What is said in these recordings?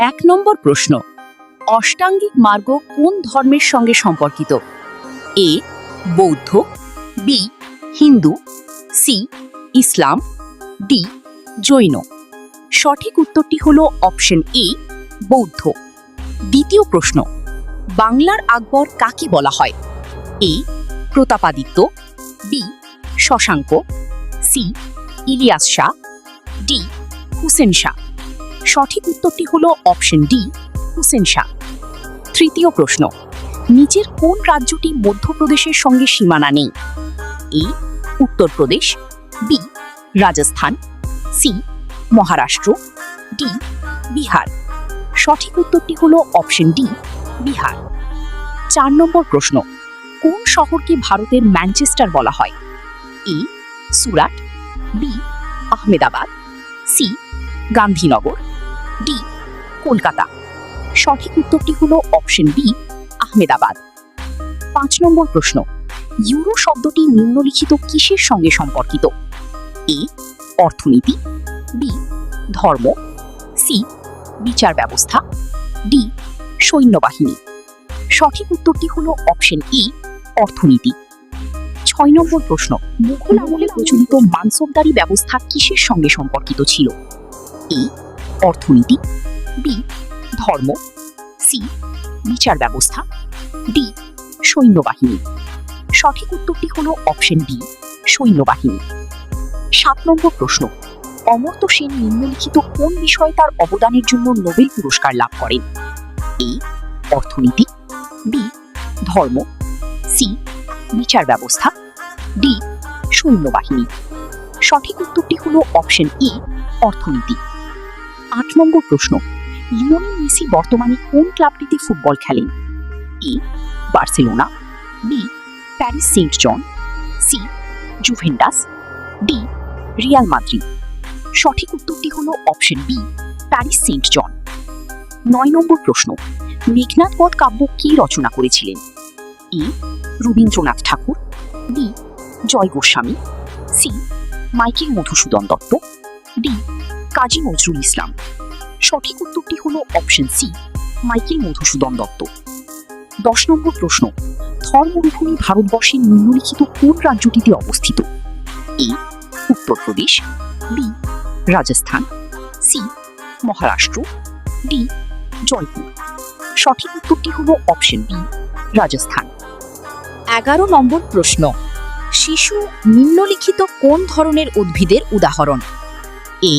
এক নম্বর প্রশ্ন, অষ্টাঙ্গিক মার্গ কোন ধর্মের সঙ্গে সম্পর্কিত? এ বৌদ্ধ, বি হিন্দু, সি ইসলাম, ডি জৈন। সঠিক উত্তরটি হলো অপশন এ বৌদ্ধ। দ্বিতীয় প্রশ্ন, বাংলার আকবর কাকে বলা হয়? A Pratapaditya, B Shashanka, C Ilias Shah, D Husain Shah. সঠিক উত্তরটি হলো অপশন ডি হুসেন শাহ। তৃতীয় প্রশ্ন, নিচের কোন রাজ্যটি মধ্যপ্রদেশের সঙ্গে সীমানা নেই? A Uttar Pradesh, B Rajasthan, C Maharashtra, D Bihar. সঠিক উত্তরটি হলো অপশন ডি বিহার। 4 নম্বর প্রশ্ন, কোন শহরকে ভারতের ম্যানচেস্টার বলা হয়? A Surat, B Ahmedabad, C Gandhinagar, D Kolkata. সঠিক উত্তরটি হলো অপশন বি আহমেদাবাদ। 5 নম্বর প্রশ্ন, ইউরো শব্দটি নিম্নলিখিত কিসের সঙ্গে সম্পর্কিত? এ অর্থনীতি, বি ধর্ম, সি বিচার ব্যবস্থা, ডি সৈন্যবাহিনী। সঠিক উত্তরটি হলো অপশন এ অর্থনীতি। 6 নম্বর প্রশ্ন, মুঘল আমলে প্রচলিত মানসবদারি ব্যবস্থা কিসের সঙ্গে সম্পর্কিত ছিল? এ অর্থনীতি, বি ধর্ম, সি বিচার ব্যবস্থা, ডি সৈন্যবাহিনী। সঠিক উত্তরটি হলো অপশন ডি সৈন্যবাহিনী। 7 নম্বর প্রশ্ন, অমর্ত্য সেন নিম্নলিখিত কোন বিষয়ে তার অবদানের জন্য নোবেল পুরস্কার লাভ করেন? এ অর্থনীতি, বি ধর্ম, সি বিচার ব্যবস্থা, ডি সৈন্যবাহিনী। সঠিক উত্তরটি হলো অপশন এ অর্থনীতি। 8 নম্বর প্রশ্ন, লিওনেল মেসি বর্তমানে কোন ক্লাবটিতে ফুটবল খেলেন? A Barcelona, B Paris Saint John, C Juventus, D Real Madrid. সঠিক উত্তরটি হলো option B Paris Saint John. 9 নম্বর প্রশ্ন, মেঘনাদ বধ কাব্য কি রচনা করেছিলেন? A Rabindranath Tagore, B Joy Goswami, C Michael Madhusudan Dutt, D Kazi Nazrul Islam. সঠিক উত্তরটি হলো অপশন সি মাইকেল মধুসূদন দত্ত। 10 নম্বর প্রশ্ন, থর মরুভূমি ভারতবর্ষের নিম্নলিখিত কোন রাজ্যটিতে অবস্থিত? A Uttar Pradesh, B Rajasthan, C Maharashtra, D Jaipur. সঠিক উত্তরটি হলো অপশন বি রাজস্থান। 11 নম্বর প্রশ্ন, শিশু নিম্নলিখিত কোন ধরনের উদ্ভিদের উদাহরণ? এ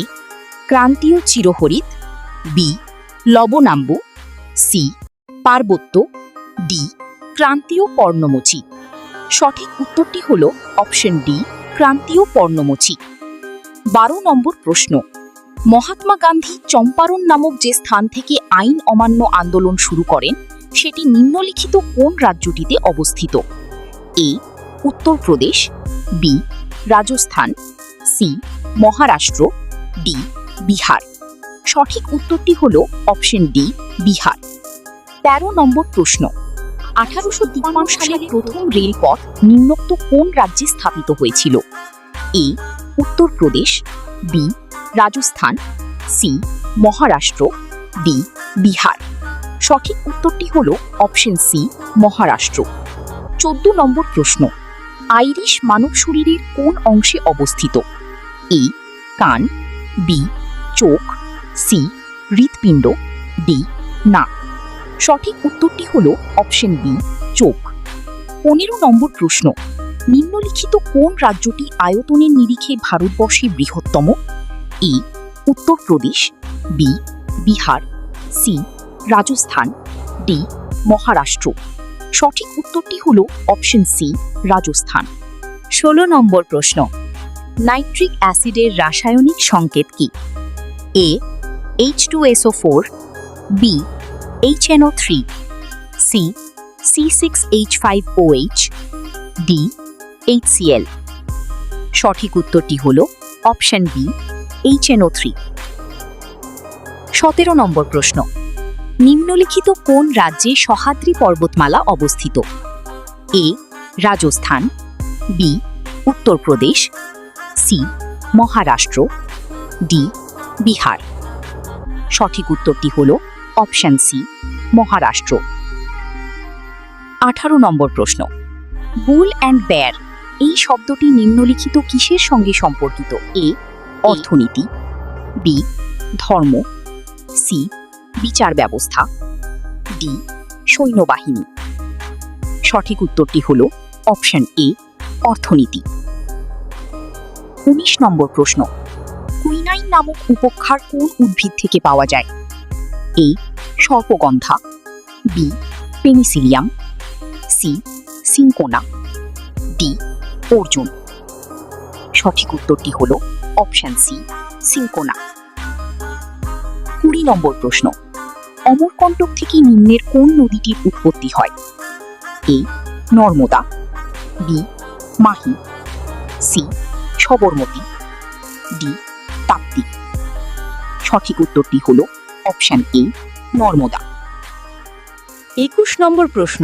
ক্রান্তীয় চিরহরিৎ, বি লবণাম্বু, সি পার্বত্য, ডি ক্রান্তীয় পর্ণমোচী। সঠিক উত্তরটি হলো অপশন ডি ক্রান্তীয় পর্ণমোচী। 12 নম্বর প্রশ্ন, মহাত্মা গান্ধী চম্পারণ নামক যে স্থান থেকে আইন অমান্য আন্দোলন শুরু করেন সেটি নিম্নলিখিত কোন রাজ্যটিতে অবস্থিত? A Uttar Pradesh, B Rajasthan, C Maharashtra, D Bihar. সঠিক উত্তরটি হলো অপশন ডি বিহার। 13 নম্বর প্রশ্ন, 1853 সালে প্রথম রেলপথ নিম্নোক্ত কোন রাজ্যে স্থাপিত হয়েছিল? A Uttar Pradesh, B Rajasthan, C Maharashtra, D Bihar. সঠিক উত্তরটি হলো অপশন সি মহারাষ্ট্র। 14 নম্বর প্রশ্ন, আইরিশ মানব শরীরের কোন অংশে অবস্থিত? এ কান, বি চোখ, সি হৃৎপিণ্ড, ডি নাক। সঠিক উত্তরটি হলো অপশন বি চোখ। 15 নম্বর প্রশ্ন, নিম্নলিখিত কোন রাজ্যটি আয়তনের নিরিখে ভারতবর্ষে বৃহত্তম? A Uttar Pradesh, B Bihar, C Rajasthan, D Maharashtra. সঠিক উত্তরটি হলো অপশন সি রাজস্থান। 16 নম্বর প্রশ্ন, নাইট্রিক অ্যাসিডের রাসায়নিক সংকেত কি? A H2SO4, B HNO3, C C6H5OH, D HCl। সঠিক উত্তরটি হলো অপশন বি HNO3। 17 নম্বর প্রশ্ন, নিম্নলিখিত কোন রাজ্যে সহ্যাদ্রি পর্বতমালা অবস্থিত? A Rajasthan, B Uttar Pradesh, C Maharashtra, D Bihar. সঠিক উত্তরটি হল অপশন সি, মহারাষ্ট্র। 18 নম্বর প্রশ্ন, বুল অ্যান্ড বেয়ার এই শব্দটি নিম্নলিখিত কিসের সঙ্গে সম্পর্কিত? এ, অর্থনীতি, বি, ধর্ম, সি, বিচার ব্যবস্থা, ডি, সৈন্যবাহিনী। সঠিক উত্তরটি হল অপশন এ, অর্থনীতি। 19 নম্বর প্রশ্ন, কুইনাইন নামক উপক্ষার কোন উদ্ভিদ থেকে পাওয়া যায়? এ, সর্পগন্ধা, B, penicillium, C, cinchona, D, অর্জুন। সঠিক উত্তরটি হল অপশন সি, সিনকোনা। 20 নম্বর প্রশ্ন, অমরকণ্টক থেকে নিম্নের কোন নদীটির উৎপত্তি হয়? A, Narmada, B, Mahi, C, Sabarmati, D, Tapti. সঠিক উত্তরটি হল অপশন এ, নর্মদা। 21 নম্বর প্রশ্ন,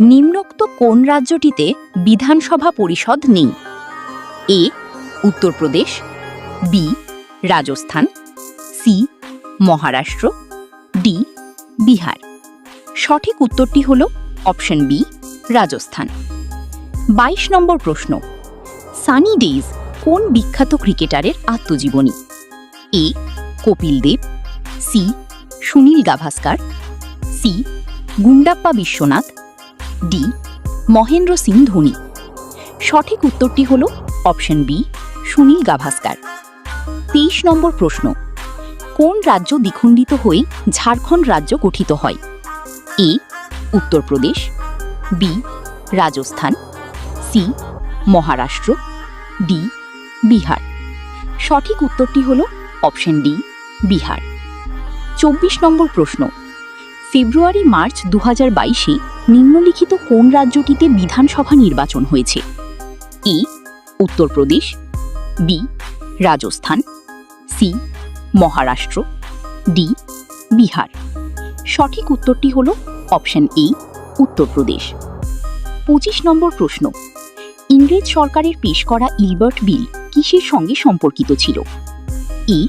নিম্নোক্ত কোন রাজ্যটিতে বিধানসভা পরিষদ নেই? A, Uttar Pradesh, B, Rajasthan, C, Maharashtra, D, Bihar. সঠিক উত্তরটি হল অপশন বি, রাজস্থান। 22 নম্বর প্রশ্ন, সানি ডেজ কোন বিখ্যাত ক্রিকেটারের আত্মজীবনী? A, Kapil Dev, C, Sunil Gavaskar, C, Gundappa Viswanath, D, Mahendra Singh Dhoni. সঠিক উত্তরটি হল অপশন বি, সুনীল গাভাস্কার। 23 নম্বর প্রশ্ন, কোন রাজ্য দ্বিখণ্ডিত হয়ে ঝাড়খণ্ড রাজ্য গঠিত হয়? A, Uttar Pradesh, B, Rajasthan, C, Maharashtra, D, Bihar. সঠিক উত্তরটি হল অপশন ডি, বিহার। 24 নম্বর প্রশ্ন, ফেব্রুয়ারি-মার্চ 2022-এ নিম্নলিখিত কোন রাজ্যটিতে বিধানসভা নির্বাচন হয়েছে? A, Uttar Pradesh, B, Rajasthan, C, Maharashtra, D, Bihar. সঠিক উত্তরটি হল অপশন এ, উত্তরপ্রদেশ। 25 নম্বর প্রশ্ন, ইংরেজ সরকারের পেশ করা ইলবার্ট বিল কিসের সঙ্গে সম্পর্কিত ছিল? এ,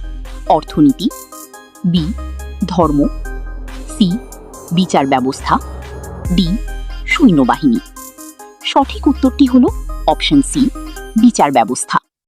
অর্থনীতি, বি, ধর্ম, সি, বিচার ব্যবস্থা, ডি, সৈন্যবাহিনী। সঠিক উত্তরটি হল অপশন সি, বিচার ব্যবস্থা।